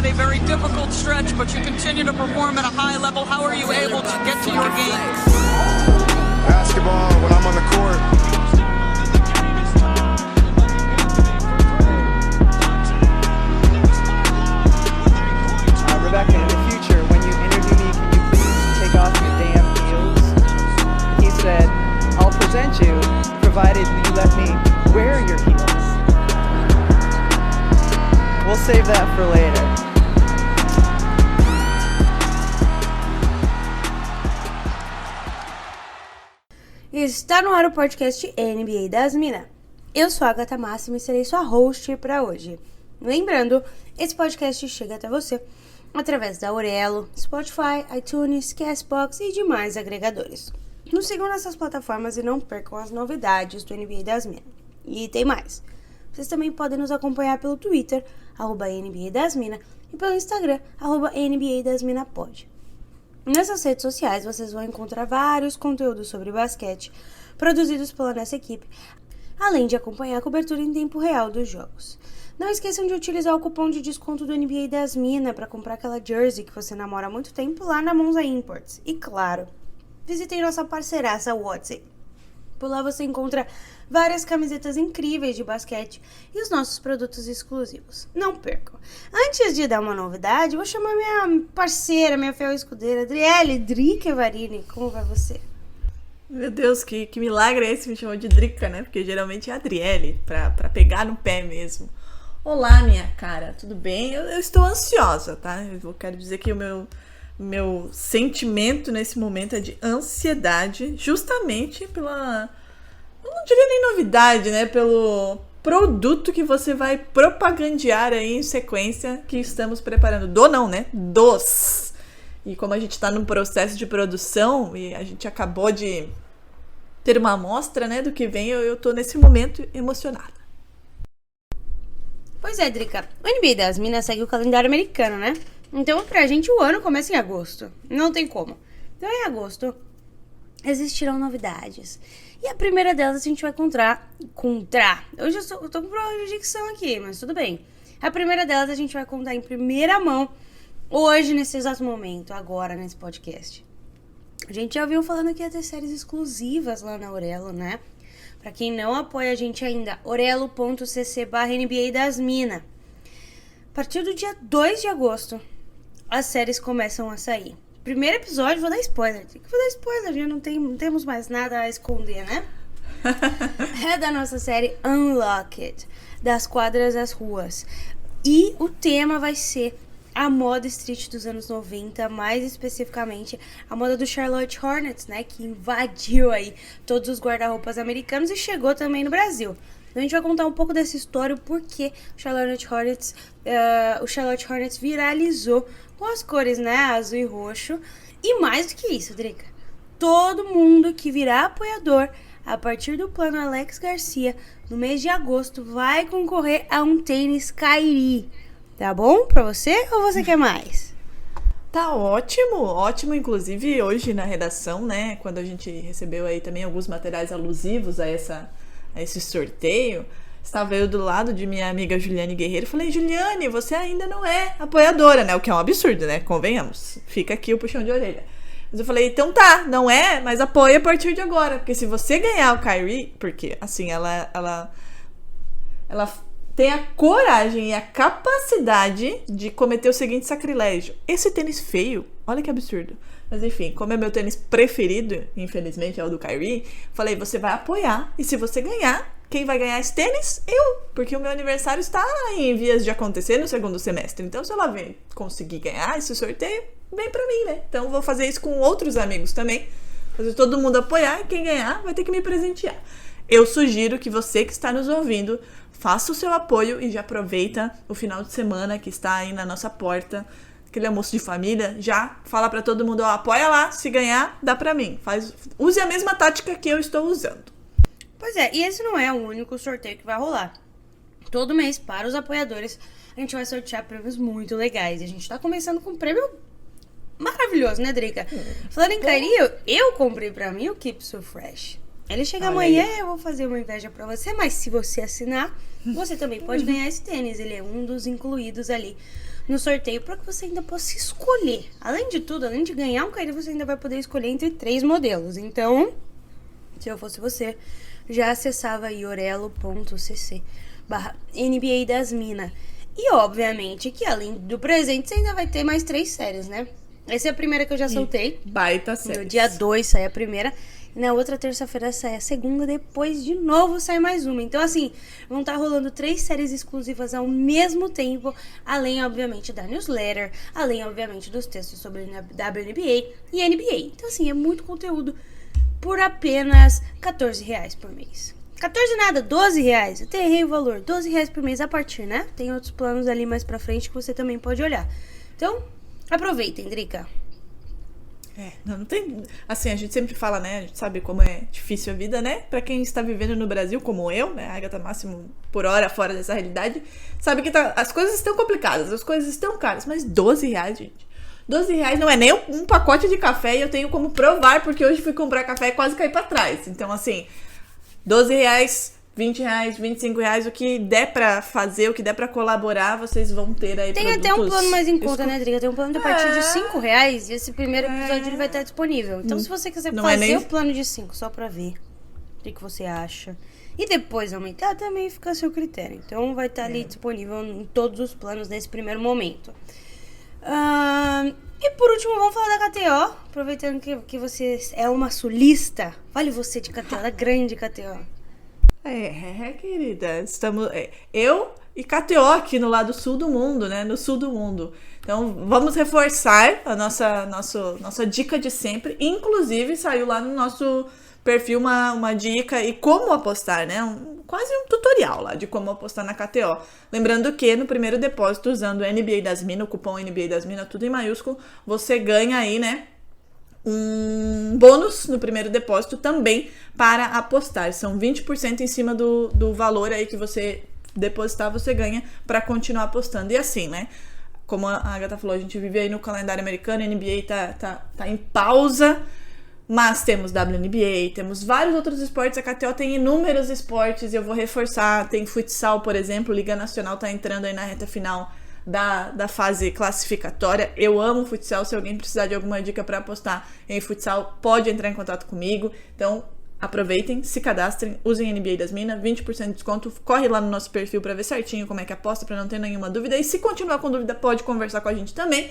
a very difficult stretch, but you continue to perform at a high level. How are you able to get to your game? Basketball when I'm on the court. Rebecca, in the future, when you interview me, can you please take off your damn heels? He said, I'll present you, provided you let me wear your heels. We'll save that for later. Está no ar o podcast NBA das Minas. Eu sou a Agatha Máxima e serei sua host para hoje. Lembrando, esse podcast chega até você através da Aurelo, Spotify, iTunes, Castbox e demais agregadores. Nos sigam nessas plataformas e não percam as novidades do NBA das Minas. E tem mais. Vocês também podem nos acompanhar pelo Twitter, @NBA das Minas, e pelo Instagram, @NBA das Minas Pod. Nessas redes sociais vocês vão encontrar vários conteúdos sobre basquete produzidos pela nossa equipe, além de acompanhar a cobertura em tempo real dos jogos. Não esqueçam de utilizar o cupom de desconto do NBA das Minas para comprar aquela jersey que você namora há muito tempo lá na Monza Imports. E claro, visitem nossa parceiraça WhatsApp. Por lá você encontra várias camisetas incríveis de basquete e os nossos produtos exclusivos. Não percam! Antes de dar uma novidade, vou chamar minha parceira, minha fiel escudeira, Adriele Drica Varini. Como vai você? Meu Deus, que milagre é esse? Me chamou de Drica, né? Porque geralmente é Adriele, pra pegar no pé mesmo. Olá, minha cara, tudo bem? Eu estou ansiosa, tá? Eu quero dizer que o meu sentimento nesse momento é de ansiedade, justamente pela... eu não diria nem novidade, né? Pelo produto que você vai propagandear aí em sequência que estamos preparando. Dos. E como a gente está num processo de produção e a gente acabou de ter uma amostra, né, do que vem, eu tô nesse momento emocionada. Pois é, Drica, o NBA das Minas segue o calendário americano, né? Então, pra gente, o ano começa em agosto. Não tem como. Então, em agosto, existirão novidades. E a primeira delas a gente vai encontrar. Hoje eu tô com problema de dicção aqui, mas tudo bem. A primeira delas a gente vai contar em primeira mão, hoje, nesse exato momento, agora, nesse podcast. A gente já viu falando que ia ter séries exclusivas lá na Aurelo, né? Pra quem não apoia a gente ainda, orelo.cc/NBA das Minas. A partir do dia 2 de agosto, as séries começam a sair. Primeiro episódio, vou dar spoiler. Já não temos mais nada a esconder, né? É da nossa série Unlocked, das quadras às ruas. E o tema vai ser a moda street dos anos 90, mais especificamente a moda do Charlotte Hornets, né? Que invadiu aí todos os guarda-roupas americanos e chegou também no Brasil. Então a gente vai contar um pouco dessa história, o porquê o Charlotte Hornets viralizou com as cores, né, azul e roxo. E mais do que isso, Drica, todo mundo que virar apoiador a partir do plano Alex Garcia, no mês de agosto, vai concorrer a um tênis Kyrie. Tá bom pra você ou você quer mais? Tá ótimo. Inclusive, hoje na redação, né, quando a gente recebeu aí também alguns materiais alusivos a esse sorteio, estava eu do lado de minha amiga Juliane Guerreiro. Falei, Juliane, você ainda não é apoiadora, né? O que é um absurdo, né? Convenhamos. Fica aqui o puxão de orelha. Mas eu falei, então tá, não é, mas apoia a partir de agora. Porque se você ganhar o Kyrie, porque assim, ela tem a coragem e a capacidade de cometer o seguinte sacrilégio. Esse tênis feio, olha que absurdo. Mas enfim, como é meu tênis preferido, infelizmente é o do Kyrie, falei, você vai apoiar. E se você ganhar, quem vai ganhar esse tênis? Eu. Porque o meu aniversário está em vias de acontecer no segundo semestre. Então, se ela conseguir ganhar esse sorteio, vem pra mim, né? Então, vou fazer isso com outros amigos também. Fazer todo mundo apoiar e quem ganhar vai ter que me presentear. Eu sugiro que você que está nos ouvindo faça o seu apoio e já aproveita o final de semana que está aí na nossa porta, aquele almoço de família, já fala pra todo mundo, ó, apoia lá, se ganhar, dá pra mim. Use a mesma tática que eu estou usando. Pois é, e esse não é o único sorteio que vai rolar. Todo mês, para os apoiadores, a gente vai sortear prêmios muito legais. E a gente tá começando com um prêmio maravilhoso, né, Drica? Falando em Kyrie, eu comprei pra mim o Keep So Fresh. Ele chega amanhã, eu vou fazer uma inveja pra você, mas se você assinar, você também pode ganhar esse tênis. Ele é um dos incluídos ali no sorteio para que você ainda possa escolher. Além de tudo, além de ganhar um KD, você ainda vai poder escolher entre 3 modelos. Então, se eu fosse você, já acessava aí orelo.cc/NBA das Minas. E obviamente que além do presente, você ainda vai ter mais 3 séries, né? Essa é a primeira que eu já soltei. Baita série. No dia 2 sai a primeira. E na outra terça-feira sai a segunda. Depois, de novo, sai mais uma. Então, assim, vão estar rolando 3 séries exclusivas ao mesmo tempo. Além, obviamente, da newsletter. Além, obviamente, dos textos sobre WNBA e NBA. Então, assim, é muito conteúdo por apenas R$14 por mês. 14 nada, R$12. Eu errei o valor. R$12 por mês a partir, né? Tem outros planos ali mais pra frente que você também pode olhar. Então, aproveitem, Drica. Não tem... Assim, a gente sempre fala, né? A gente sabe como é difícil a vida, né? Pra quem está vivendo no Brasil, como eu, né? A Agatha Máximo por hora fora dessa realidade, sabe que as coisas estão complicadas, as coisas estão caras, mas R$12, gente. R$12 não é nem um pacote de café e eu tenho como provar, porque hoje fui comprar café e quase caí pra trás. Então, assim, R$12, R$20, R$25, o que der pra fazer, o que der pra colaborar, vocês vão ter aí. Tem até um plano mais em conta, né, Drica? Tem um plano de a partir de R$5 e esse primeiro episódio ele vai estar disponível. Então, se você quiser fazer o plano de 5 só pra ver o que você acha e depois aumentar, também fica a seu critério. Então, vai estar ali disponível em todos os planos nesse primeiro momento. E por último, vamos falar da KTO. Aproveitando que você é uma sulista. Vale você de KTO, da grande KTO. Querida, estamos eu e KTO aqui no lado sul do mundo, né? No sul do mundo. Então, vamos reforçar a nossa dica de sempre. Inclusive, saiu lá no nosso perfil uma dica e como apostar, né? Quase um tutorial lá de como apostar na KTO. Lembrando que no primeiro depósito, usando o NBA das Minas, o cupom NBA das Minas, tudo em maiúsculo, você ganha aí, né? Um bônus no primeiro depósito também para apostar. São 20% em cima do valor aí que você depositar, você ganha para continuar apostando. E assim, né? Como a Agatha falou, a gente vive aí no calendário americano, a NBA tá em pausa, mas temos WNBA, temos vários outros esportes, a KTO tem inúmeros esportes, eu vou reforçar, tem futsal, por exemplo, Liga Nacional tá entrando aí na reta final da fase classificatória. Eu amo futsal, se alguém precisar de alguma dica para apostar em futsal, pode entrar em contato comigo. Então, aproveitem, se cadastrem, usem NBA das Minas, 20% de desconto, corre lá no nosso perfil para ver certinho como é que aposta, para não ter nenhuma dúvida. E se continuar com dúvida, pode conversar com a gente também.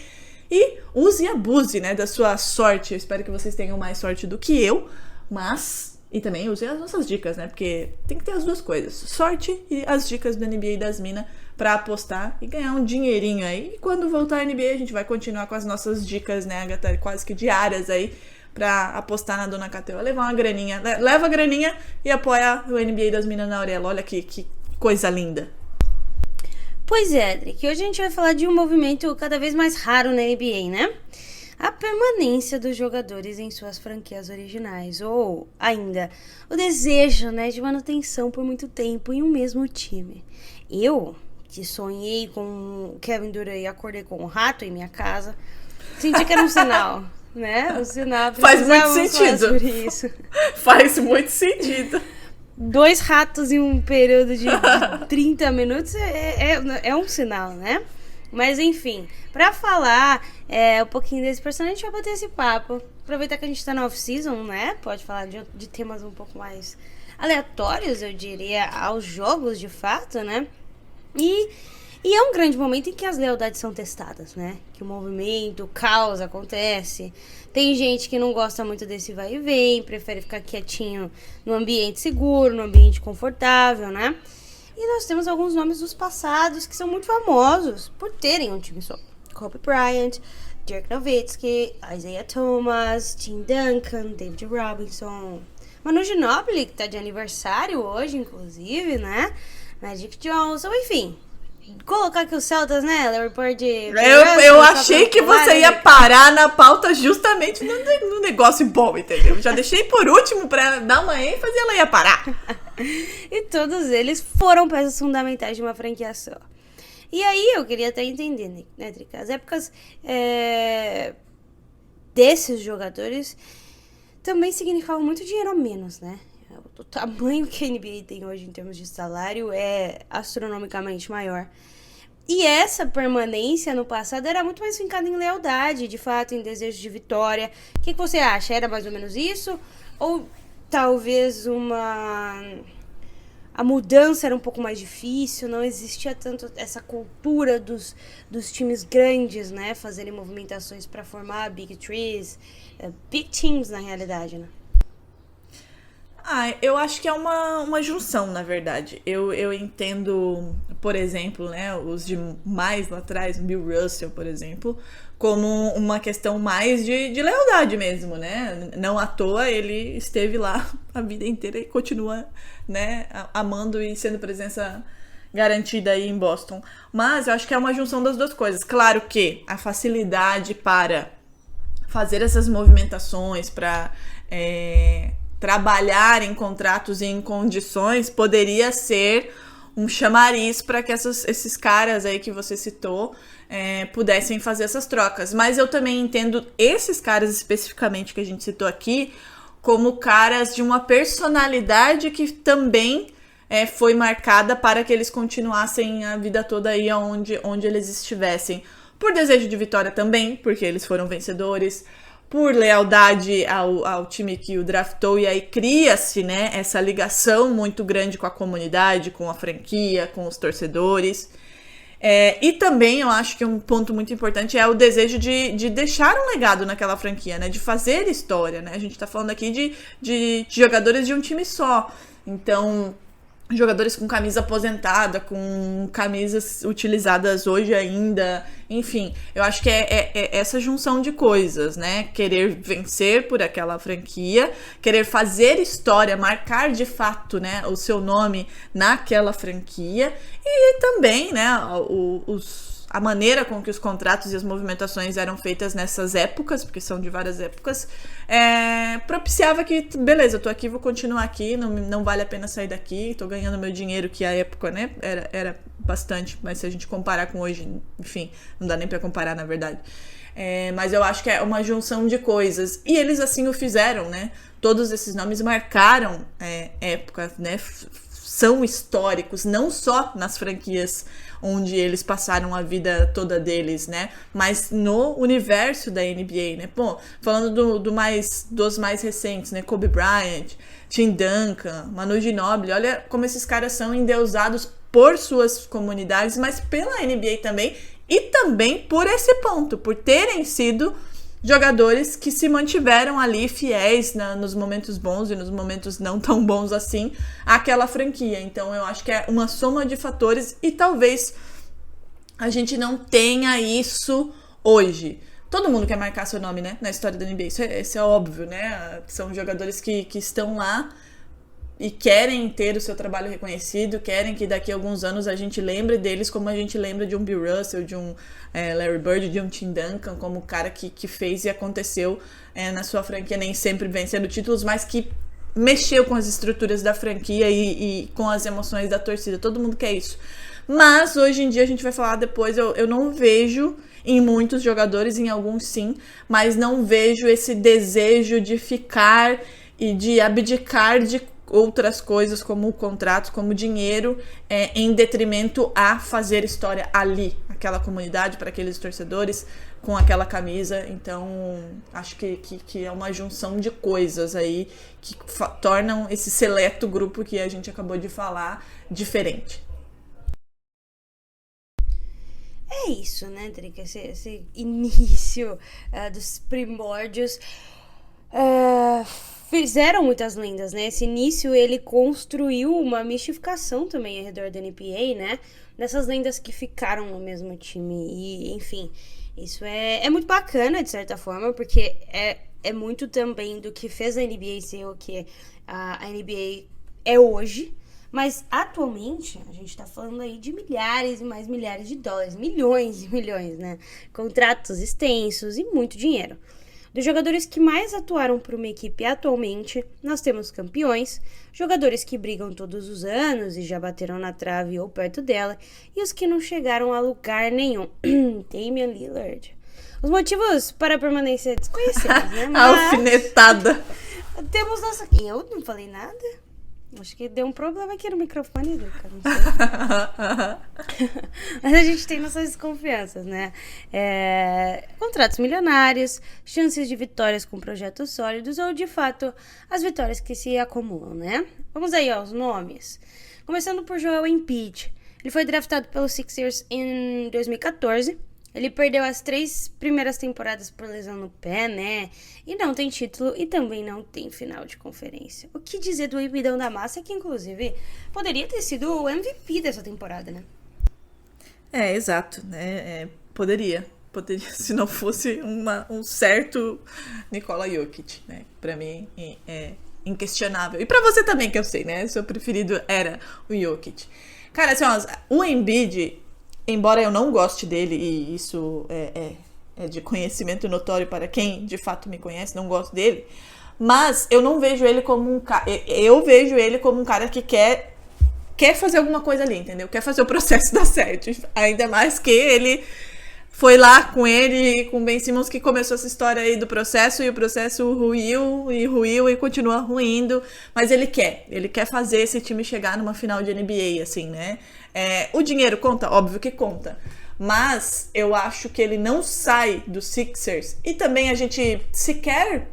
E use e abuse, né, da sua sorte. Eu espero que vocês tenham mais sorte do que eu, mas... E também usem as nossas dicas, né, porque tem que ter as duas coisas, sorte e as dicas do NBA das Minas para apostar e ganhar um dinheirinho aí. E quando voltar a NBA, a gente vai continuar com as nossas dicas, né, Agatha, quase que diárias aí, pra apostar na Dona KTO, levar uma graninha, leva a graninha e apoia o NBA das Minas na Aurelo. Olha que coisa linda. Pois é, Adri, hoje a gente vai falar de um movimento cada vez mais raro na NBA, né? A permanência dos jogadores em suas franquias originais, ou ainda o desejo, né, de manutenção por muito tempo em um mesmo time. Eu, que sonhei com o Kevin Durant e acordei com um rato em minha casa, senti que era um sinal, né? Um sinal. Faz muito sentido. Sobre isso. Faz muito sentido. 2 ratos em um período de 30 minutos é um sinal, né? Mas enfim, pra falar um pouquinho desse personagem, a gente vai bater esse papo. Aproveitar que a gente tá na off-season, né? Pode falar de temas um pouco mais aleatórios, eu diria, aos jogos de fato, né? E é um grande momento em que as lealdades são testadas, né? Que o movimento, o caos acontece. Tem gente que não gosta muito desse vai e vem, prefere ficar quietinho no ambiente seguro, no ambiente confortável, né? E nós temos alguns nomes dos passados que são muito famosos por terem um time só. Kobe Bryant, Dirk Nowitzki, Isaiah Thomas, Tim Duncan, David Robinson, Manu Ginóbili, que tá de aniversário hoje, inclusive, né? Magic Johnson, enfim. Colocar aqui os Celtas, né? Larry Bird. Eu achei que você ia parar na pauta justamente no negócio bom, entendeu? Já deixei por último pra dar uma ênfase e ela ia parar. E todos eles foram peças fundamentais de uma franquia só. E aí eu queria até entender, né, Drica? As épocas desses jogadores também significavam muito dinheiro a menos, né? O tamanho que a NBA tem hoje em termos de salário é astronomicamente maior. E essa permanência no passado era muito mais fincada em lealdade, de fato, em desejo de vitória. O que você acha? Era mais ou menos isso? Ou talvez a mudança era um pouco mais difícil, não existia tanto essa cultura dos times grandes, né? Fazerem movimentações para formar Big Trees, Big Teams na realidade, né? Eu acho que é uma junção, na verdade. Eu entendo, por exemplo, né, os de mais lá atrás, Bill Russell, por exemplo, como uma questão mais de lealdade mesmo, né? Não à toa ele esteve lá a vida inteira e continua, né, amando e sendo presença garantida aí em Boston. Mas eu acho que é uma junção das duas coisas. Claro que a facilidade para fazer essas movimentações, para trabalhar em contratos e em condições poderia ser um chamariz para que esses caras aí que você citou pudessem fazer essas trocas. Mas eu também entendo esses caras especificamente que a gente citou aqui como caras de uma personalidade que também foi marcada para que eles continuassem a vida toda aí onde eles estivessem. Por desejo de vitória também, porque eles foram vencedores, por lealdade ao time que o draftou, e aí cria-se, né, essa ligação muito grande com a comunidade, com a franquia, com os torcedores. E também eu acho que um ponto muito importante é o desejo de deixar um legado naquela franquia, né, de fazer história, né? A gente tá falando aqui de jogadores de um time só, então jogadores com camisa aposentada, com camisas utilizadas hoje ainda, enfim, eu acho que é essa junção de coisas, né? Querer vencer por aquela franquia, querer fazer história, marcar de fato, né, o seu nome naquela franquia, e também, né, a maneira com que os contratos e as movimentações eram feitas nessas épocas, porque são de várias épocas, propiciava que, beleza, eu tô aqui, vou continuar aqui, não vale a pena sair daqui, tô ganhando meu dinheiro, que a época, né, era bastante, mas se a gente comparar com hoje, enfim, não dá nem pra comparar, na verdade. Mas eu acho que é uma junção de coisas, e eles assim o fizeram, né, todos esses nomes marcaram época, né, são históricos, não só nas franquias onde eles passaram a vida toda deles, né? Mas no universo da NBA, né? Pô, falando dos mais recentes, né? Kobe Bryant, Tim Duncan, Manu Ginóbili, olha como esses caras são endeusados por suas comunidades, mas pela NBA também, e também por esse ponto, por terem sido jogadores que se mantiveram ali fiéis nos momentos bons e nos momentos não tão bons assim àquela franquia. Então eu acho que é uma soma de fatores, e talvez a gente não tenha isso hoje. Todo mundo quer marcar seu nome, né, na história da NBA, isso é óbvio, né? São jogadores que estão lá e querem ter o seu trabalho reconhecido, querem que daqui a alguns anos a gente lembre deles como a gente lembra de um Bill Russell, de um Larry Bird, de um Tim Duncan, como o cara que fez e aconteceu na sua franquia, nem sempre vencendo títulos, mas que mexeu com as estruturas da franquia e com as emoções da torcida. Todo mundo quer isso. Mas hoje em dia, a gente vai falar depois, eu não vejo em muitos jogadores, em alguns sim, mas não vejo esse desejo de ficar e de abdicar de outras coisas como contratos, como dinheiro, em detrimento a fazer história ali, aquela comunidade, para aqueles torcedores, com aquela camisa. Então acho que é uma junção de coisas aí que tornam esse seleto grupo que a gente acabou de falar diferente. É isso, né, Drica? Esse início dos primórdios fizeram muitas lendas, né? Esse início, ele construiu uma mistificação também ao redor da NBA, né? Dessas lendas que ficaram no mesmo time. E, enfim, isso é muito bacana, de certa forma, porque é muito também do que fez a NBA ser o que a NBA é hoje. Mas, atualmente, a gente tá falando aí de milhares e mais milhares de dólares, milhões e milhões, né? Contratos extensos e muito dinheiro. Dos jogadores que mais atuaram para uma equipe atualmente, nós temos campeões, jogadores que brigam todos os anos e já bateram na trave ou perto dela, e os que não chegaram a lugar nenhum. Damian Lillard. Os motivos para a permanência desconhecidos, né? Mas Alfinetada. temos nossa... Eu não falei nada? Acho que deu um problema aqui no microfone, Luca. Não sei. Mas a gente tem nossas desconfianças, né? Contratos milionários, chances de vitórias com projetos sólidos ou, de fato, as vitórias que se acumulam, né? Vamos aí aos nomes. Começando por Joel Embiid. Ele foi draftado pelo Sixers em 2014. Ele perdeu as 3 primeiras temporadas por lesão no pé, né? E não tem título e também não tem final de conferência. O que dizer do Embiidão da Massa, que inclusive poderia ter sido o MVP dessa temporada, né? Exato, né? Poderia, se não fosse um certo Nikola Jokic, né? Pra mim é inquestionável. E pra você também, que eu sei, né? Seu preferido era o Jokic. Cara, assim, ó, o Embiid, embora eu não goste dele, e isso é de conhecimento notório para quem de fato me conhece, não gosto dele, mas eu não vejo ele como um cara. Eu vejo ele como um cara que quer fazer alguma coisa ali, entendeu? Quer fazer o processo dar certo. Ainda mais que ele foi lá com ele, com o Ben Simmons, que começou essa história aí do processo, e o processo ruiu e continua ruindo, mas ele quer fazer esse time chegar numa final de NBA, assim, né? O dinheiro conta? Óbvio que conta, mas eu acho que ele não sai do Sixers, e também a gente sequer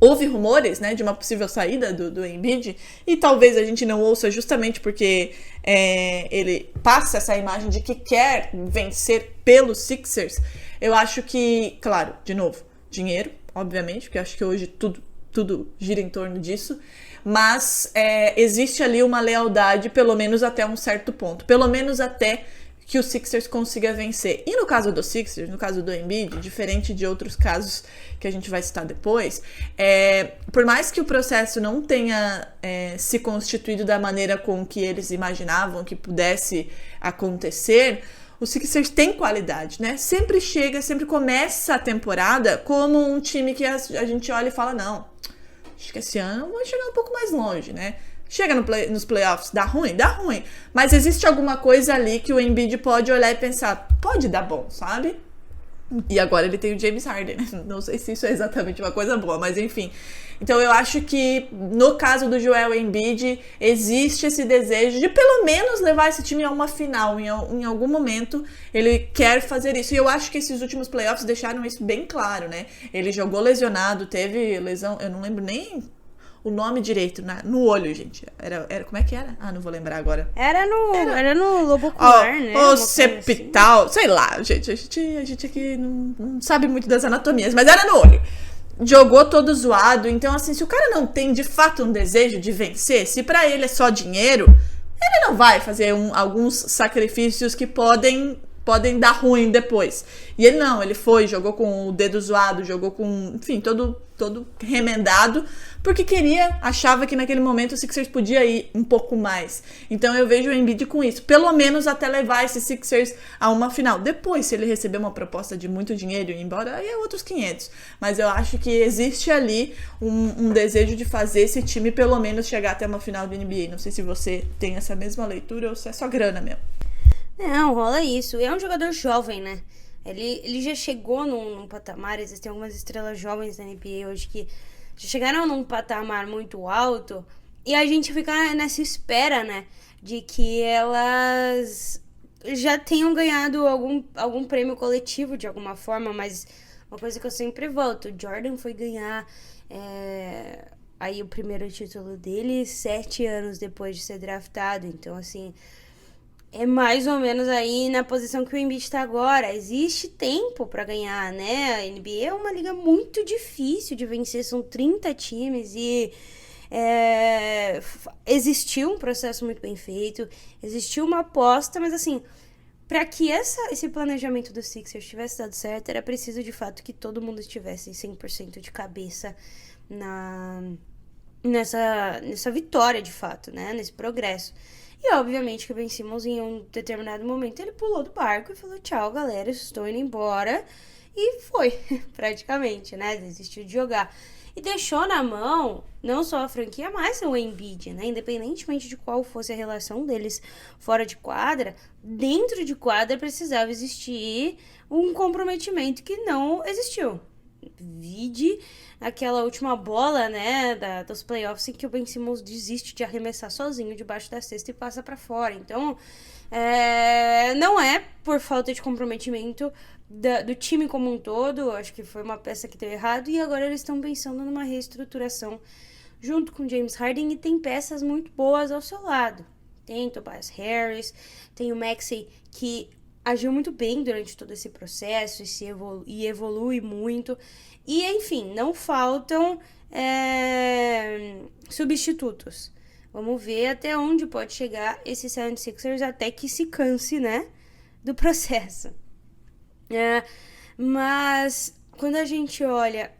houve rumores, né, de uma possível saída do Embiid, e talvez a gente não ouça justamente porque ele passa essa imagem de que quer vencer pelos Sixers. Eu acho que, claro, de novo, dinheiro, obviamente, porque eu acho que hoje tudo gira em torno disso, mas existe ali uma lealdade, pelo menos até um certo ponto, pelo menos até que o Sixers consiga vencer. E no caso do Sixers, no caso do Embiid, diferente de outros casos que a gente vai citar depois, por mais que o processo não tenha se constituído da maneira com que eles imaginavam que pudesse acontecer, o Sixers tem qualidade, né? Sempre começa a temporada como um time que a gente olha e fala, não, acho que esse ano vamos chegar um pouco mais longe, né? Chega nos playoffs, dá ruim, mas existe alguma coisa ali que o Embiid pode olhar e pensar, pode dar bom, sabe? E agora ele tem o James Harden, né? Não sei se isso é exatamente uma coisa boa, mas enfim. Então eu acho que no caso do Joel Embiid existe esse desejo de pelo menos levar esse time a uma final, em algum momento ele quer fazer isso. E eu acho que esses últimos playoffs deixaram isso bem claro, né? Ele jogou lesionado, teve lesão, eu não lembro nem o nome direito, no olho, gente. Era como é que era? Não vou lembrar agora. Era no lobo ocular, né? O septal, assim. Sei lá, gente. A gente aqui não sabe muito das anatomias, mas era no olho. Jogou todo zoado. Então, assim, se o cara não tem de fato um desejo de vencer, se pra ele é só dinheiro, ele não vai fazer alguns sacrifícios que podem dar ruim depois. E ele não, ele jogou com o dedo zoado, jogou com, enfim, todo remendado, porque achava que naquele momento o Sixers podia ir um pouco mais. Então eu vejo o Embiid com isso, pelo menos até levar esse Sixers a uma final. Depois, se ele receber uma proposta de muito dinheiro e ir embora, aí é outros 500. Mas eu acho que existe ali um desejo de fazer esse time pelo menos chegar até uma final de NBA. Não sei se você tem essa mesma leitura ou se é só grana mesmo. Não, rola isso. É um jogador jovem, né? Ele já chegou num patamar, existem algumas estrelas jovens na NBA hoje que já chegaram num patamar muito alto e a gente fica nessa espera, né? De que elas já tenham ganhado algum prêmio coletivo de alguma forma, mas uma coisa que eu sempre volto, o Jordan foi ganhar aí o primeiro título dele 7 anos depois de ser draftado, então assim... É mais ou menos aí na posição que o Embiid tá agora. Existe tempo pra ganhar, né? A NBA é uma liga muito difícil de vencer. São 30 times e existiu um processo muito bem feito. Existiu uma aposta, mas assim... Pra que esse planejamento do Sixers tivesse dado certo, era preciso de fato que todo mundo estivesse 100% de cabeça nessa vitória de fato, né? Nesse progresso. E obviamente que o Ben Simmons, em um determinado momento, ele pulou do barco e falou, tchau, galera, estou indo embora. E foi, praticamente, né? Desistiu de jogar. E deixou na mão, não só a franquia, mas o Embiid, né? Independentemente de qual fosse a relação deles fora de quadra, dentro de quadra precisava existir um comprometimento que não existiu. Vide aquela última bola, né, dos playoffs em que o Ben Simmons desiste de arremessar sozinho debaixo da cesta e passa pra fora. Então, não é por falta de comprometimento do time como um todo. Acho que foi uma peça que deu errado e agora eles estão pensando numa reestruturação junto com James Harden e tem peças muito boas ao seu lado. Tem Tobias Harris, tem o Maxey que agiu muito bem durante todo esse processo e evolui muito. E, enfim, não faltam substitutos. Vamos ver até onde pode chegar esse 76ers até que se canse, né, do processo. Mas, quando a gente olha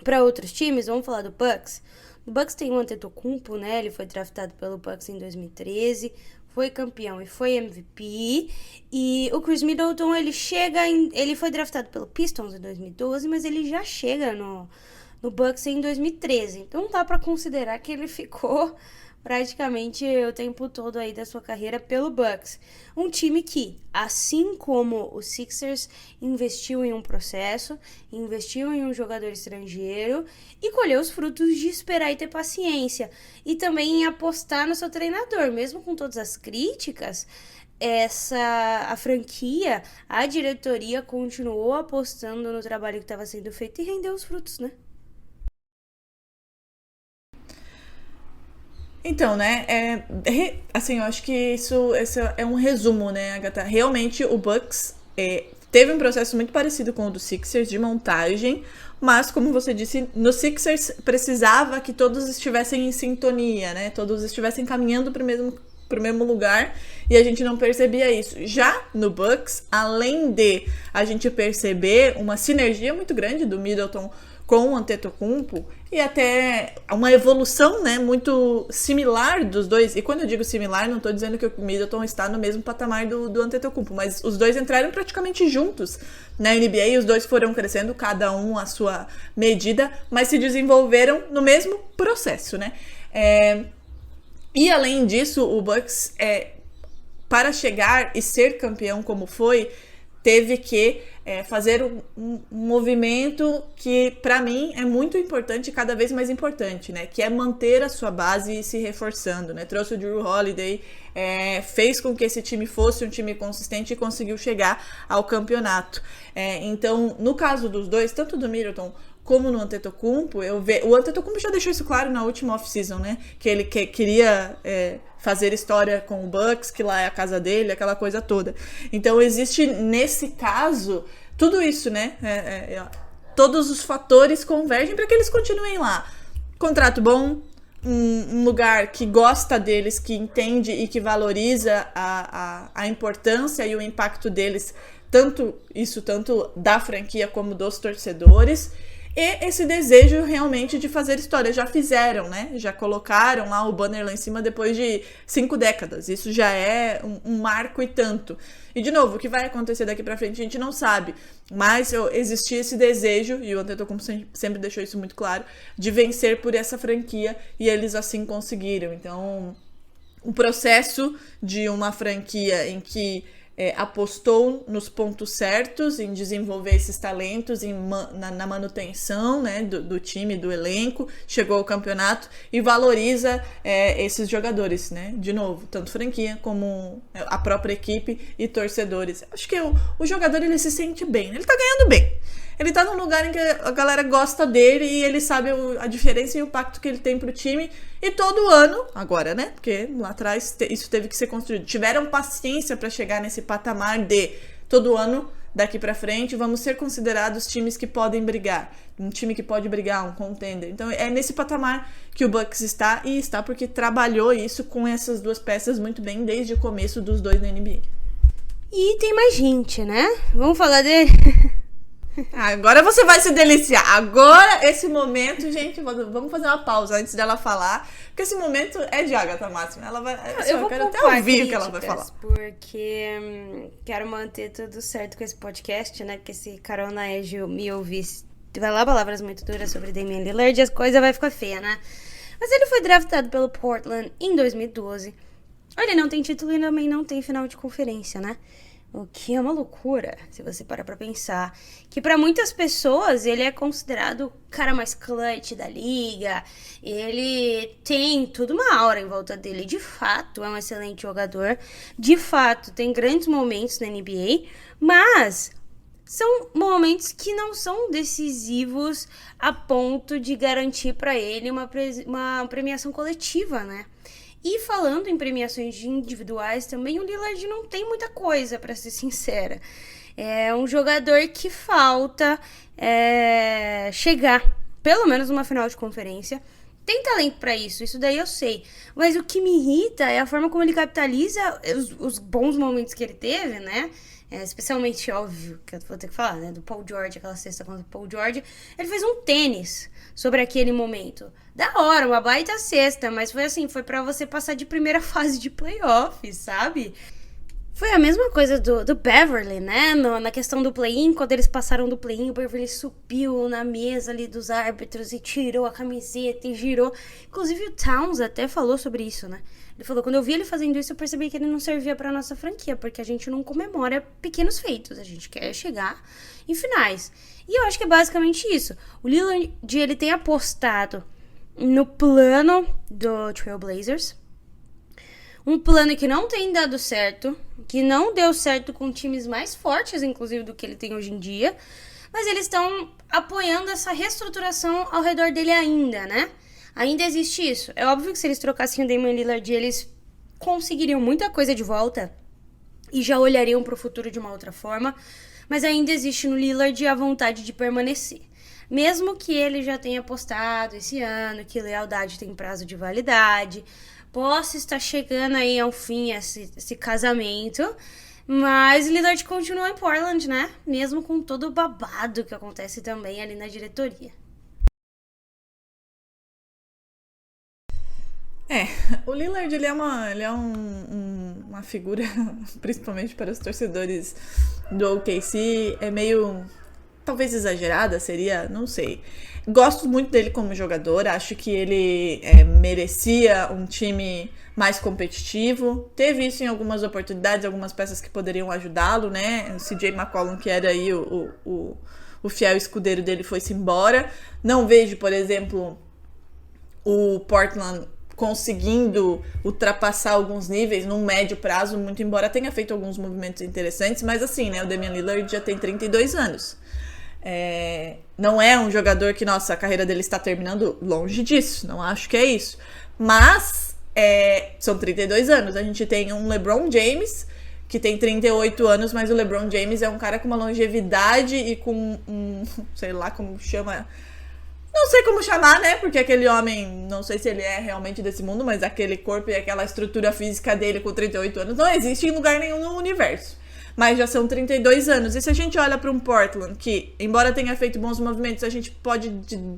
para outros times, vamos falar do Bucks. O Bucks tem o Antetokounmpo, né, ele foi draftado pelo Bucks em 2013, foi campeão e foi MVP. E o Chris Middleton, ele foi draftado pelo Pistons em 2012, mas ele já chega no Bucks em 2013. Então dá pra considerar que ele ficou praticamente o tempo todo aí da sua carreira pelo Bucks. Um time que, assim como o Sixers, investiu em um processo, investiu em um jogador estrangeiro e colheu os frutos de esperar e ter paciência. E também em apostar no seu treinador, mesmo com todas as críticas. A franquia, a diretoria continuou apostando no trabalho que estava sendo feito e rendeu os frutos, né? Então, né, assim, eu acho que esse é um resumo, né, Agatha? Realmente o Bucks teve um processo muito parecido com o do Sixers de montagem, mas, como você disse, no Sixers precisava que todos estivessem em sintonia, né, todos estivessem caminhando para o mesmo lugar, e a gente não percebia isso. Já no Bucks, além de a gente perceber uma sinergia muito grande do Middleton com o Antetokounmpo e até uma evolução, né, muito similar dos dois. E quando eu digo similar, não estou dizendo que o Middleton está no mesmo patamar do Antetokounmpo, mas os dois entraram praticamente juntos na NBA e os dois foram crescendo, cada um à sua medida, mas se desenvolveram no mesmo processo, né? E além disso, o Bucks, para chegar e ser campeão como foi, teve que fazer um movimento que, para mim, é muito importante e cada vez mais importante, né? Que é manter a sua base se reforçando, né? Trouxe o Drew Holiday, fez com que esse time fosse um time consistente e conseguiu chegar ao campeonato. Então, no caso dos dois, tanto do Middleton como no Antetokounmpo, o Antetokounmpo já deixou isso claro na última off-season, né? Que ele queria fazer história com o Bucks, que lá é a casa dele, aquela coisa toda. Então existe, nesse caso, tudo isso, né? Todos os fatores convergem para que eles continuem lá. Contrato bom, um lugar que gosta deles, que entende e que valoriza a importância e o impacto deles, tanto da franquia como dos torcedores. E esse desejo realmente de fazer história. Já fizeram, né? Já colocaram lá o banner lá em cima depois de 5 décadas. Isso já é um marco e tanto. E, de novo, o que vai acontecer daqui pra frente a gente não sabe. Mas existia esse desejo, e o Antetokounmpo sempre deixou isso muito claro, de vencer por essa franquia. E eles assim conseguiram. Então, o processo de uma franquia em que apostou nos pontos certos, em desenvolver esses talentos, na manutenção, né, do time, do elenco, chegou ao campeonato e valoriza esses jogadores, né, de novo, tanto franquia como a própria equipe e torcedores. Acho que o jogador, ele se sente bem, ele tá ganhando bem. Ele tá num lugar em que a galera gosta dele e ele sabe a diferença e o impacto que ele tem pro time. E todo ano, agora, né? Porque lá atrás isso teve que ser construído. Tiveram paciência para chegar nesse patamar de todo ano, daqui pra frente, vamos ser considerados times que podem brigar. Um time que pode brigar, um contender. Então é nesse patamar que o Bucks está, e está porque trabalhou isso com essas duas peças muito bem desde o começo dos dois na NBA. E tem mais gente, né? Vamos falar dele? Agora você vai se deliciar. Agora, esse momento, gente, vamos fazer uma pausa antes dela falar, porque esse momento é de Agatha Máxima. Ela vai, eu quero até ouvir o que ela vai falar. Porque quero manter tudo certo com esse podcast, né? Porque se Carol Naegio me ouvir, vai lá palavras muito duras sobre Damian Lillard, as coisas vai ficar feia, né? Mas ele foi draftado pelo Portland em 2012. Ele não tem título e também não tem final de conferência, né? O que é uma loucura, se você parar pra pensar. Que pra muitas pessoas ele é considerado o cara mais clutch da liga. Ele tem toda uma aura em volta dele. De fato, é um excelente jogador. De fato, tem grandes momentos na NBA. Mas são momentos que não são decisivos a ponto de garantir pra ele uma premiação coletiva, né? E falando em premiações individuais também, o Lillard não tem muita coisa, pra ser sincera. É um jogador que falta chegar, pelo menos numa final de conferência. Tem talento pra isso daí eu sei. Mas o que me irrita é a forma como ele capitaliza os bons momentos que ele teve, né? Especialmente, óbvio, que eu vou ter que falar, né? Do Paul George, aquela cesta contra o Paul George. Ele fez um tênis sobre aquele momento. Da hora, uma baita cesta, mas foi assim, foi pra você passar de primeira fase de playoff, sabe? Foi a mesma coisa do Beverly, né? Na questão do play-in, quando eles passaram do play-in, o Beverly subiu na mesa ali dos árbitros e tirou a camiseta e girou. Inclusive o Towns até falou sobre isso, né? Ele falou, quando eu vi ele fazendo isso, eu percebi que ele não servia pra nossa franquia, porque a gente não comemora pequenos feitos, a gente quer chegar em finais. E eu acho que é basicamente isso. O Lillard, ele tem apostado no plano do Trailblazers, um plano que não tem dado certo, que não deu certo com times mais fortes, inclusive, do que ele tem hoje em dia, mas eles estão apoiando essa reestruturação ao redor dele ainda, né? Ainda existe isso. É óbvio que se eles trocassem o Damian Lillard, eles conseguiriam muita coisa de volta e já olhariam para o futuro de uma outra forma, mas ainda existe no Lillard a vontade de permanecer. Mesmo que ele já tenha postado esse ano que lealdade tem prazo de validade, possa estar chegando aí ao fim esse casamento, mas Lillard continua em Portland, né? Mesmo com todo o babado que acontece também ali na diretoria. O Lillard, ele é uma figura, principalmente para os torcedores do OKC, é meio, talvez exagerada, seria, não sei. Gosto muito dele como jogador, acho que ele merecia um time mais competitivo. Teve isso em algumas oportunidades, algumas peças que poderiam ajudá-lo, né? O CJ McCollum, que era aí o fiel escudeiro dele, foi-se embora. Não vejo, por exemplo, o Portland conseguindo ultrapassar alguns níveis num médio prazo, muito embora tenha feito alguns movimentos interessantes, mas assim, né, o Damian Lillard já tem 32 anos. Não é um jogador que, nossa, a carreira dele está terminando, longe disso, não acho que é isso. Mas são 32 anos, a gente tem um LeBron James que tem 38 anos, mas o LeBron James é um cara com uma longevidade e com sei lá como chama... Não sei como chamar, né? Porque aquele homem, não sei se ele é realmente desse mundo, mas aquele corpo e aquela estrutura física dele com 38 anos não existe em lugar nenhum no universo. Mas já são 32 anos. E se a gente olha para um Portland que, embora tenha feito bons movimentos, a gente pode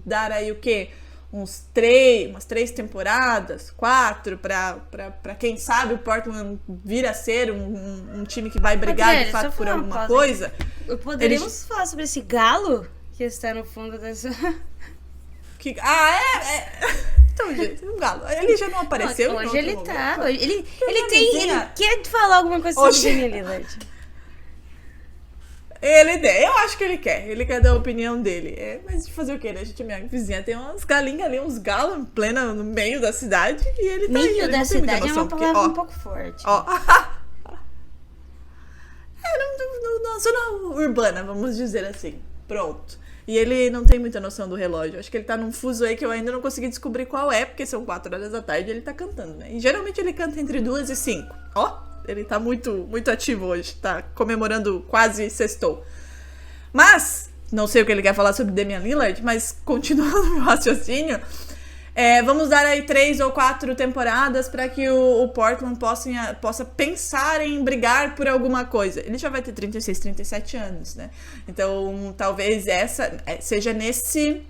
dar aí o quê? Umas 3 temporadas, 4, pra quem sabe o Portland vir a ser um time que vai brigar Adriele, de fato por alguma pausa. coisa. Poderíamos falar sobre esse galo que está no fundo dessa... Então, gente, um galo. Ele já não apareceu. Hoje ele tá. Momento. Ele quer falar alguma coisa sobre o Damian Lillard. Eu acho que ele quer. Ele quer dar a opinião dele. Mas de fazer o quê, né? A gente, minha vizinha, tem umas galinhas ali, uns galos em plena no meio da cidade. E ele tá meio aí, da cidade noção, é uma palavra um pouco forte. Na zona urbana, vamos dizer assim. Pronto. E ele não tem muita noção do relógio. Acho que ele tá num fuso aí que eu ainda não consegui descobrir qual é, porque são 4 horas da tarde e ele tá cantando, né? E geralmente ele canta entre 2 e 5. Ele tá muito, muito ativo hoje. Tá comemorando quase sextou. Mas, não sei o que ele quer falar sobre Damian Lillard, mas continuando o meu raciocínio, vamos dar aí 3 ou 4 temporadas para que o Portland possa pensar em brigar por alguma coisa. Ele já vai ter 36, 37 anos, né? Então, talvez essa seja nesse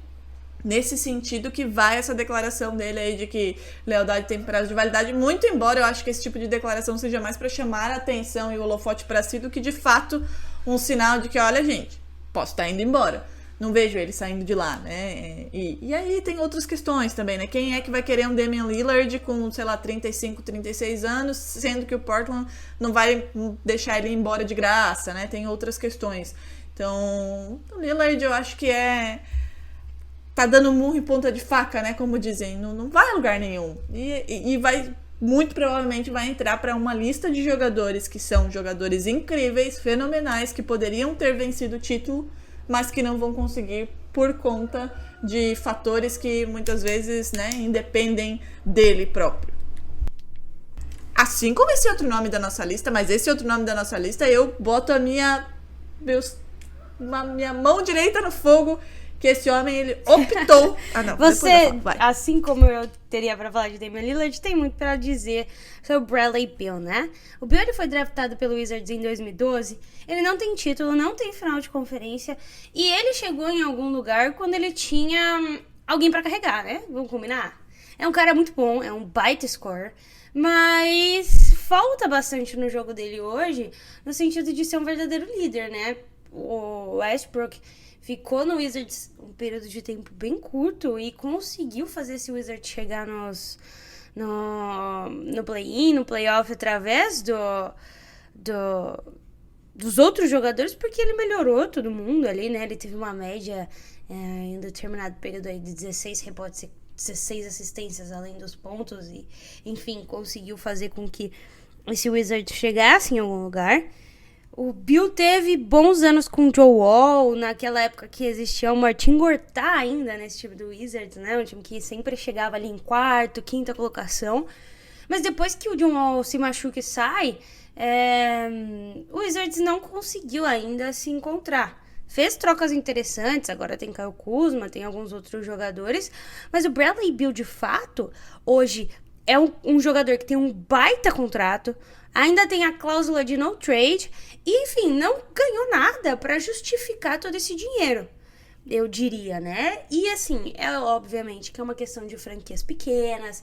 sentido que vai essa declaração dele aí de que lealdade tem prazo de validade, muito embora eu acho que esse tipo de declaração seja mais para chamar a atenção e o holofote para si do que, de fato, um sinal de que, olha, gente, posso estar indo embora. não vejo ele saindo de lá, né? E aí tem outras questões também, né? Quem é que vai querer um Damian Lillard com, sei lá, 35, 36 anos, sendo que o Portland não vai deixar ele ir embora de graça, né? Tem outras questões. Então, o Lillard eu acho que tá dando murro em ponta de faca, né? Como dizem, não vai a lugar nenhum. E vai, muito provavelmente, vai entrar para uma lista de jogadores que são jogadores incríveis, fenomenais, que poderiam ter vencido o título, mas que não vão conseguir por conta de fatores que muitas vezes, né, independem dele próprio. Assim como esse outro nome da nossa lista, mas esse outro nome da nossa lista, eu boto a minha mão direita no fogo, que esse homem, ele optou... Ah, não, você, vai. assim como eu teria pra falar de Damian Lillard, tem muito pra dizer sobre o Bradley Beal, né? O Beal, ele foi draftado pelo Wizards em 2012, ele não tem título, não tem final de conferência, e ele chegou em algum lugar quando ele tinha alguém pra carregar, né? Vamos combinar? É um cara muito bom, é um baita scorer, mas falta bastante no jogo dele hoje, no sentido de ser um verdadeiro líder, né? O Westbrook ficou no Wizards um período de tempo bem curto e conseguiu fazer esse Wizards chegar no play-in, no playoff, através dos outros jogadores, porque ele melhorou todo mundo ali, né? Ele teve uma média em um determinado período aí de 16 rebotes, 16 assistências além dos pontos e, enfim, conseguiu fazer com que esse Wizards chegasse em algum lugar. O Beal teve bons anos com o Joe Wall, naquela época que existia o Marcin Gortat ainda nesse time do Wizards, né? Um time que sempre chegava ali em quarto, quinta colocação. Mas depois que o John Wall se machuca e sai, o Wizards não conseguiu ainda se encontrar. Fez trocas interessantes, agora tem Kyle Kuzma, tem alguns outros jogadores, mas o Bradley Beal, de fato, hoje é um jogador que tem um baita contrato, ainda tem a cláusula de no trade e, enfim, não ganhou nada para justificar todo esse dinheiro, eu diria, né? E, assim, obviamente que é uma questão de franquias pequenas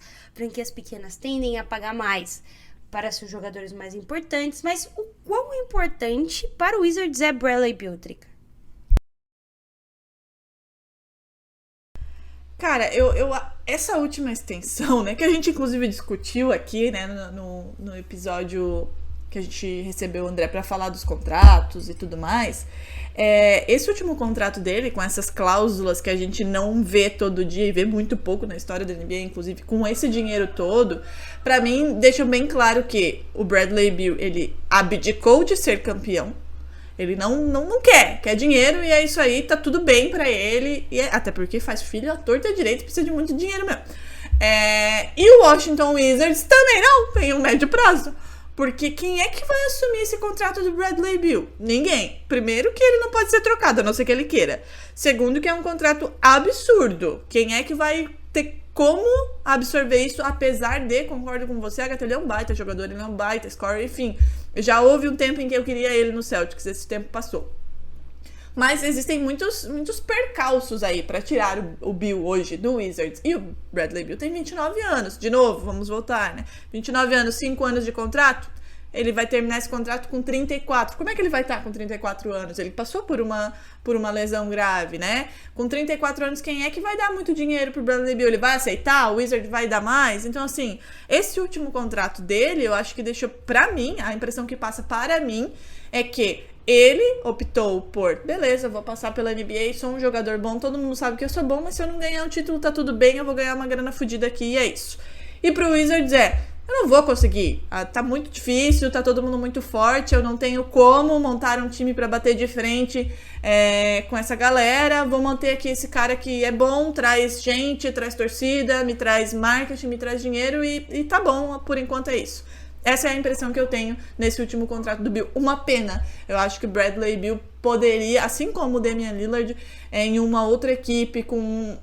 tendem a pagar mais para seus jogadores mais importantes, mas o quão importante para o Wizards é Bradley Beal, Trica? Cara, essa última extensão, né, que a gente inclusive discutiu aqui, né, no episódio que a gente recebeu o André pra falar dos contratos e tudo mais, esse último contrato dele, com essas cláusulas que a gente não vê todo dia e vê muito pouco na história da NBA, inclusive com esse dinheiro todo, pra mim deixa bem claro que o Bradley Beal, ele abdicou de ser campeão. Ele não quer dinheiro e é isso aí, tá tudo bem pra ele, até porque faz filho à torta e à direita, precisa de muito dinheiro mesmo. E o Washington Wizards também não tem um médio prazo, porque quem é que vai assumir esse contrato do Bradley Beal? Ninguém. Primeiro que ele não pode ser trocado, a não ser que ele queira. Segundo que é um contrato absurdo. Quem é que vai ter como absorver isso, apesar de, concordo com você, Agatha, ele é um baita jogador, ele é um baita scorer, enfim. Já houve um tempo em que eu queria ele no Celtics, esse tempo passou. Mas existem muitos percalços aí pra tirar o Beal hoje do Wizards. E o Bradley Beal tem 29 anos. De novo, vamos voltar, né? 29 anos, 5 anos de contrato. Ele vai terminar esse contrato com 34. Como é que ele vai estar com 34 anos? Ele passou por uma lesão grave, né? Com 34 anos, quem é que vai dar muito dinheiro pro Bradley Beal? Ele vai aceitar? O Wizard vai dar mais? Então, assim, esse último contrato dele, eu acho que deixou pra mim, a impressão que passa para mim é que ele optou por, beleza, eu vou passar pela NBA, sou um jogador bom, todo mundo sabe que eu sou bom, mas se eu não ganhar o título, tá tudo bem, eu vou ganhar uma grana fodida aqui e é isso. E pro Wizards eu não vou conseguir, tá muito difícil, tá todo mundo muito forte, eu não tenho como montar um time pra bater de frente com essa galera, vou manter aqui esse cara que é bom, traz gente, traz torcida, me traz marketing, me traz dinheiro e tá bom, por enquanto é isso. Essa é a impressão que eu tenho nesse último contrato do Beal. Uma pena. Eu acho que o Bradley Beal poderia, assim como o Damian Lillard, em uma outra equipe com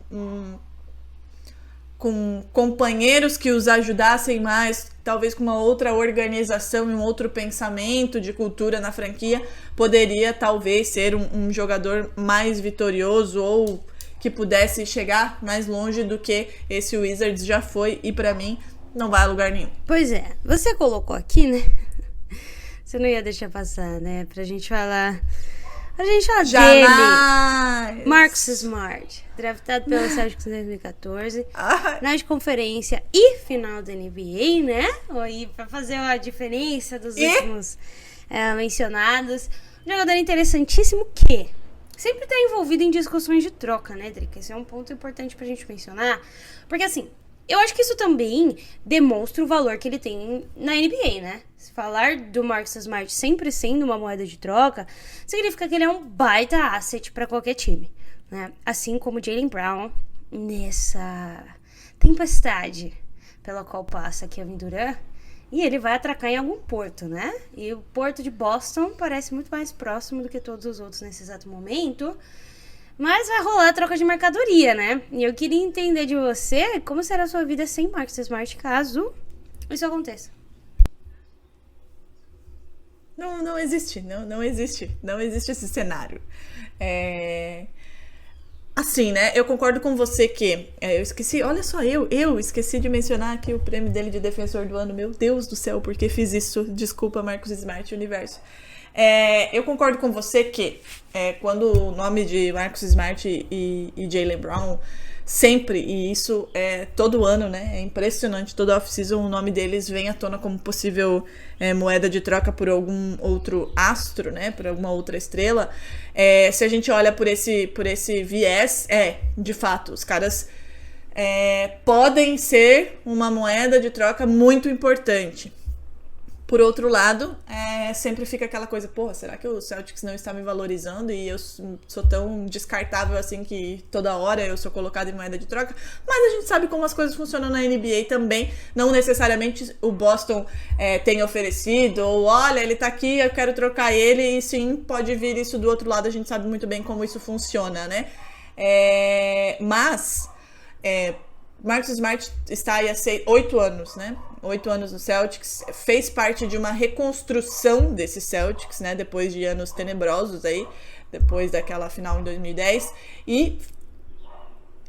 companheiros que os ajudassem mais, talvez com uma outra organização e um outro pensamento de cultura na franquia, poderia talvez ser um jogador mais vitorioso ou que pudesse chegar mais longe do que esse Wizards já foi, e pra mim não vai a lugar nenhum. Pois é, você colocou aqui, né? Você não ia deixar passar, né? Pra gente falar A gente fala dele. Jamais! Marcus Smart, draftado pelo Celtics em 2014, Ai. na de conferência e final da NBA, né? Aí, pra fazer a diferença dos últimos mencionados. Um jogador interessantíssimo que sempre tá envolvido em discussões de troca, né, Drica? Esse é um ponto importante pra gente mencionar. Porque, assim, eu acho que isso também demonstra o valor que ele tem na NBA, né? Se falar do Marcus Smart sempre sendo uma moeda de troca, significa que ele é um baita asset pra qualquer time, né? Assim como Jaylen Brown nessa tempestade pela qual passa Kevin Durant. E ele vai atracar em algum porto, né? E o porto de Boston parece muito mais próximo do que todos os outros nesse exato momento. Mas vai rolar a troca de mercadoria, né? E eu queria entender de você como será a sua vida sem Marcus Smart caso isso aconteça. Não existe, não existe esse cenário. Assim, né, eu concordo com você que, eu esqueci, olha só, eu esqueci de mencionar aqui o prêmio dele de defensor do ano, meu Deus do céu, por que fiz isso? Desculpa, Marcus Smart Universo. Eu concordo com você que quando o nome de Marcus Smart e Jaylen Brown sempre, e isso é todo ano, né? É impressionante, toda off-season o nome deles vem à tona como possível moeda de troca por algum outro astro, né? Por alguma outra estrela. Se a gente olha por esse viés, de fato, os caras podem ser uma moeda de troca muito importante. Por outro lado, sempre fica aquela coisa, porra, será que o Celtics não está me valorizando e eu sou tão descartável assim que toda hora eu sou colocado em moeda de troca? Mas a gente sabe como as coisas funcionam na NBA também, não necessariamente o Boston tem oferecido, ou olha, ele tá aqui, eu quero trocar ele, e sim, pode vir isso do outro lado, a gente sabe muito bem como isso funciona, né? Mas Marcus Smart está aí há 8 anos, né? 8 anos no Celtics, fez parte de uma reconstrução desse Celtics, né? Depois de anos tenebrosos aí, depois daquela final em 2010, e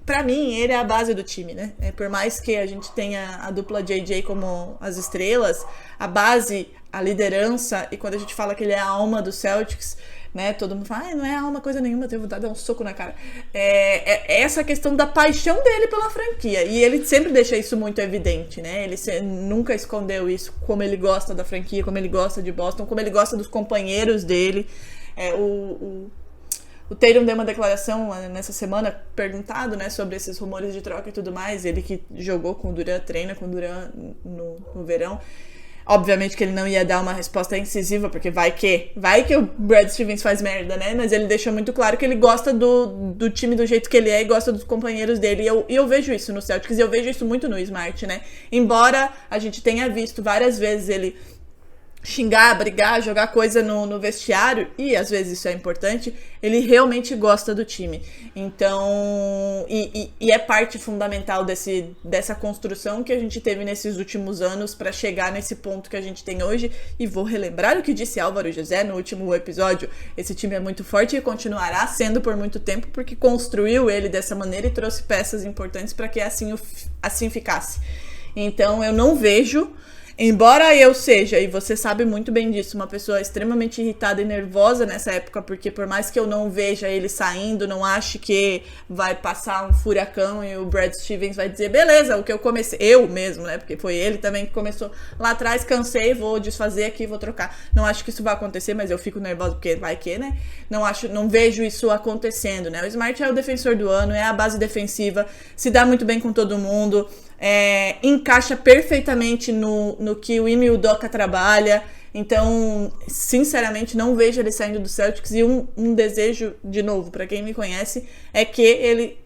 pra mim ele é a base do time, né? Por mais que a gente tenha a dupla JJ como as estrelas, a base, a liderança, e quando a gente fala que ele é a alma do Celtics, né, todo mundo fala, não é alma coisa nenhuma, eu tenho vontade de dar um soco na cara. Essa questão da paixão dele pela franquia, e ele sempre deixa isso muito evidente, né? Ele nunca escondeu isso, como ele gosta da franquia, como ele gosta de Boston, como ele gosta dos companheiros dele. O Tatum deu uma declaração nessa semana, perguntado, né, sobre esses rumores de troca e tudo mais, ele que jogou com o Durant, treina com o Durant no verão. Obviamente que ele não ia dar uma resposta incisiva, porque vai que o Brad Stevens faz merda, né? Mas ele deixou muito claro que ele gosta do time do jeito que ele é e gosta dos companheiros dele. E eu vejo isso no Celtics, e eu vejo isso muito no Smart, né? Embora a gente tenha visto várias vezes ele xingar, brigar, jogar coisa no vestiário, e às vezes isso é importante, ele realmente gosta do time. Então, e é parte fundamental dessa construção que a gente teve nesses últimos anos para chegar nesse ponto que a gente tem hoje. E vou relembrar o que disse Álvaro José no último episódio: esse time é muito forte e continuará sendo por muito tempo, porque construiu ele dessa maneira e trouxe peças importantes para que assim ficasse. Então eu não vejo, embora eu seja, e você sabe muito bem disso, uma pessoa extremamente irritada e nervosa nessa época, porque por mais que eu não veja ele saindo, não ache que vai passar um furacão e o Brad Stevens vai dizer, beleza, o que eu comecei, eu mesmo, né, porque foi ele também que começou lá atrás, cansei, vou desfazer aqui, vou trocar. Não acho que isso vai acontecer, mas eu fico nervosa porque vai que, né, não vejo isso acontecendo, né. O Smart é o defensor do ano, é a base defensiva, se dá muito bem com todo mundo, encaixa perfeitamente no que o Ime Udoka trabalha. Então, sinceramente, não vejo ele saindo do Celtics. E um desejo, de novo, para quem me conhece, é que ele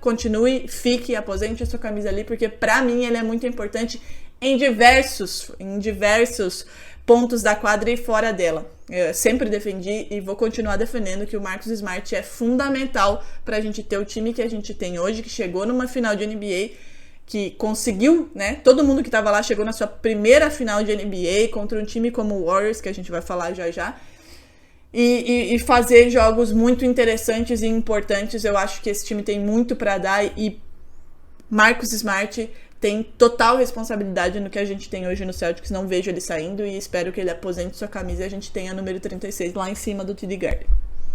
continue, fique, aposente a sua camisa ali, porque pra mim ele é muito importante em diversos pontos da quadra e fora dela. Eu sempre defendi e vou continuar defendendo que o Marcus Smart é fundamental pra gente ter o time que a gente tem hoje, que chegou numa final de NBA, que conseguiu, né? Todo mundo que tava lá chegou na sua primeira final de NBA contra um time como o Warriors, que a gente vai falar já. E fazer jogos muito interessantes e importantes. Eu acho que esse time tem muito pra dar, e Marcus Smart tem total responsabilidade no que a gente tem hoje no Celtics. Não vejo ele saindo e espero que ele aposente sua camisa e a gente tenha a número 36 lá em cima do TD Garden.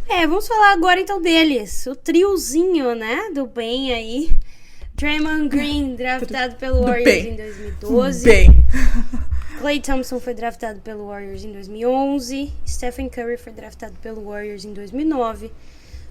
Vamos falar agora então deles. O triozinho, né, do bem aí. Draymond Green, draftado pelo Warriors em 2012. Klay Thompson foi draftado pelo Warriors em 2011. Stephen Curry foi draftado pelo Warriors em 2009.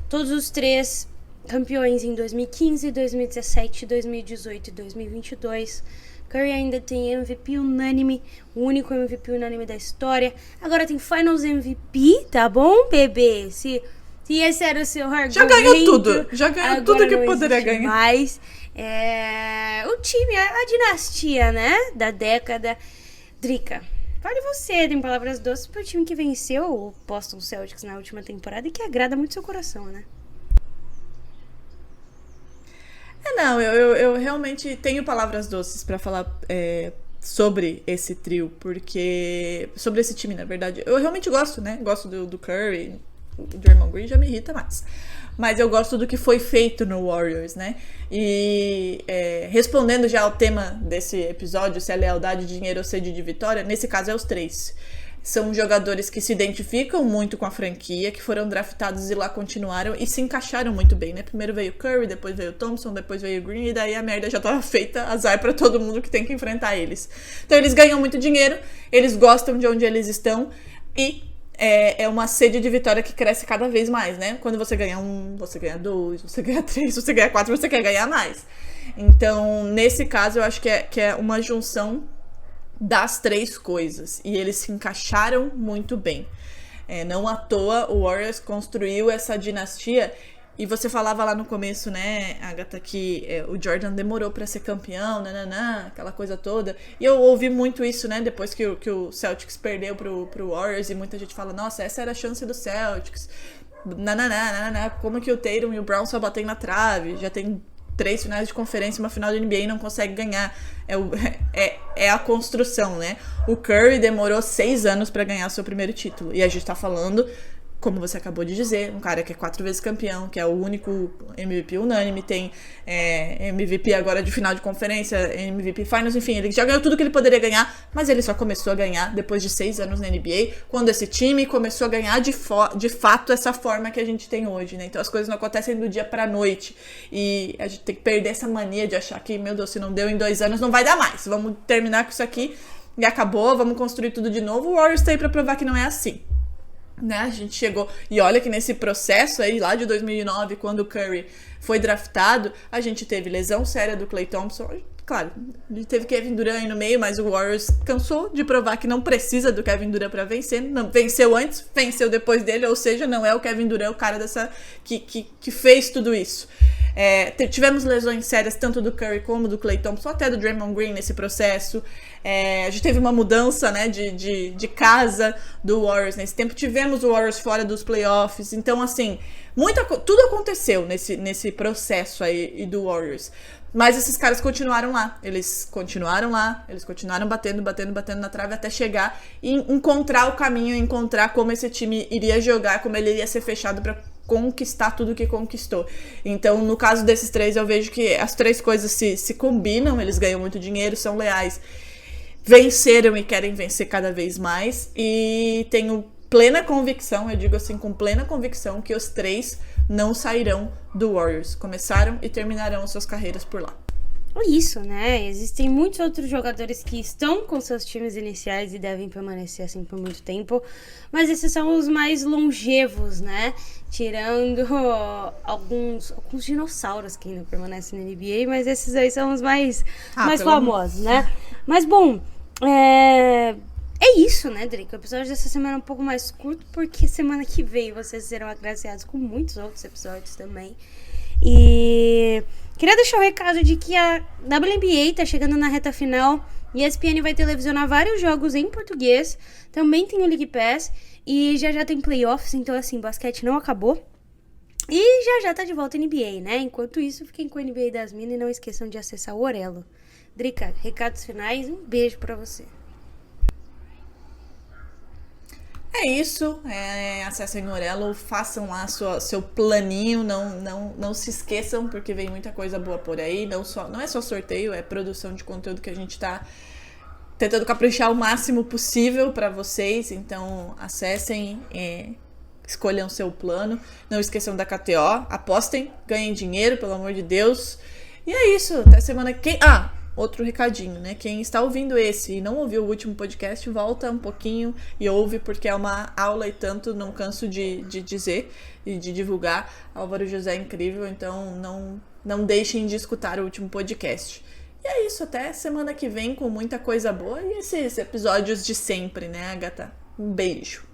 Todos os três campeões em 2015, 2017, 2018 e 2022. Curry ainda tem MVP unânime, o único MVP unânime da história. Agora tem Finals MVP, tá bom, bebê? Se esse era o seu argumento... Já ganhou tudo. Já ganhou tudo que poderia ganhar. Mais. O time, a dinastia, né? Da década. Drica, fale você, tem palavras doces pro time que venceu o Boston Celtics na última temporada e que agrada muito seu coração, né? Não, eu realmente tenho palavras doces pra falar sobre esse trio, porque... Sobre esse time, na verdade. Eu realmente gosto, né? Gosto do Curry, o Draymond Green já me irrita mais. Mas eu gosto do que foi feito no Warriors, né? E respondendo já ao tema desse episódio, se é lealdade, dinheiro ou sede de vitória, nesse caso é os três. São jogadores que se identificam muito com a franquia, que foram draftados e lá continuaram e se encaixaram muito bem, né? Primeiro veio o Curry, depois veio o Thompson, depois veio o Green e daí a merda já tava feita, azar pra todo mundo que tem que enfrentar eles. Então eles ganham muito dinheiro, eles gostam de onde eles estão e é uma sede de vitória que cresce cada vez mais, né? Quando você ganha 1, você ganha 2, você ganha 3, você ganha 4, você quer ganhar mais. Então, nesse caso, eu acho que é uma junção das três coisas. E eles se encaixaram muito bem. Não à toa, o Warriors construiu essa dinastia. E você falava lá no começo, né, Agatha, que o Jordan demorou pra ser campeão, aquela coisa toda. E eu ouvi muito isso, né, depois que o Celtics perdeu pro Warriors. E muita gente fala, nossa, essa era a chance do Celtics. Como que o Tatum e o Brown só batem na trave? Já tem 3 finais de conferência, uma final de NBA e não consegue ganhar. É a construção, né? O Curry demorou 6 anos pra ganhar seu primeiro título. E a gente tá falando, como você acabou de dizer, um cara que é 4 vezes campeão, que é o único MVP unânime, tem MVP agora de final de conferência, MVP Finals, enfim, ele já ganhou tudo que ele poderia ganhar, mas ele só começou a ganhar depois de 6 anos na NBA, quando esse time começou a ganhar de fato essa forma que a gente tem hoje, né? Então as coisas não acontecem do dia pra noite, e a gente tem que perder essa mania de achar que, meu Deus, se não deu em 2 anos, não vai dar mais, vamos terminar com isso aqui e acabou, vamos construir tudo de novo. O Warriors tá aí pra provar que não é assim. Né, a gente chegou, e olha que nesse processo aí, lá de 2009, quando o Curry foi draftado, a gente teve lesão séria do Klay Thompson, claro, teve Kevin Durant aí no meio, mas o Warriors cansou de provar que não precisa do Kevin Durant pra vencer, não, venceu antes, venceu depois dele, ou seja, não é o Kevin Durant o cara que fez tudo isso. Tivemos lesões sérias tanto do Curry como do Klay Thompson, até do Draymond Green nesse processo. A gente teve uma mudança, né, de casa do Warriors nesse tempo. Tivemos o Warriors fora dos playoffs. Então, assim, tudo aconteceu nesse processo aí do Warriors. Mas esses caras continuaram lá. Eles continuaram batendo na trave até chegar e encontrar o caminho, encontrar como esse time iria jogar, como ele iria ser fechado pra conquistar tudo que conquistou. Então, no caso desses três, eu vejo que as três coisas se combinam, eles ganham muito dinheiro, são leais, venceram e querem vencer cada vez mais, e tenho plena convicção, eu digo assim, com plena convicção, que os três não sairão do Warriors. Começaram e terminarão suas carreiras por lá. Isso, né? Existem muitos outros jogadores que estão com seus times iniciais e devem permanecer assim por muito tempo, mas esses são os mais longevos, né? Tirando alguns dinossauros que ainda permanecem na NBA, mas esses aí são os mais famosos, né? Mas, bom, é isso, né, Drake? O episódio dessa semana é um pouco mais curto, porque semana que vem vocês serão agraciados com muitos outros episódios também. E queria deixar o recado de que a WNBA tá chegando na reta final e a ESPN vai televisionar vários jogos em português. Também tem o League Pass e já tem playoffs, então assim, basquete não acabou. E já tá de volta a NBA, né? Enquanto isso, fiquem com a NBA das Minas e não esqueçam de acessar o Orelo. Drica, recados finais, um beijo pra você. É isso, acessem o Orelo, façam lá seu planinho, não se esqueçam, porque vem muita coisa boa por aí, não é só sorteio, é produção de conteúdo que a gente tá tentando caprichar o máximo possível para vocês, então acessem, escolham seu plano, não esqueçam da KTO, apostem, ganhem dinheiro, pelo amor de Deus, e é isso, até semana que... outro recadinho, né? Quem está ouvindo esse e não ouviu o último podcast, volta um pouquinho e ouve, porque é uma aula e tanto, não canso de dizer e de divulgar. Álvaro José é incrível, então não deixem de escutar o último podcast. E é isso, até semana que vem com muita coisa boa e esses episódios de sempre, né, Agatha? Um beijo.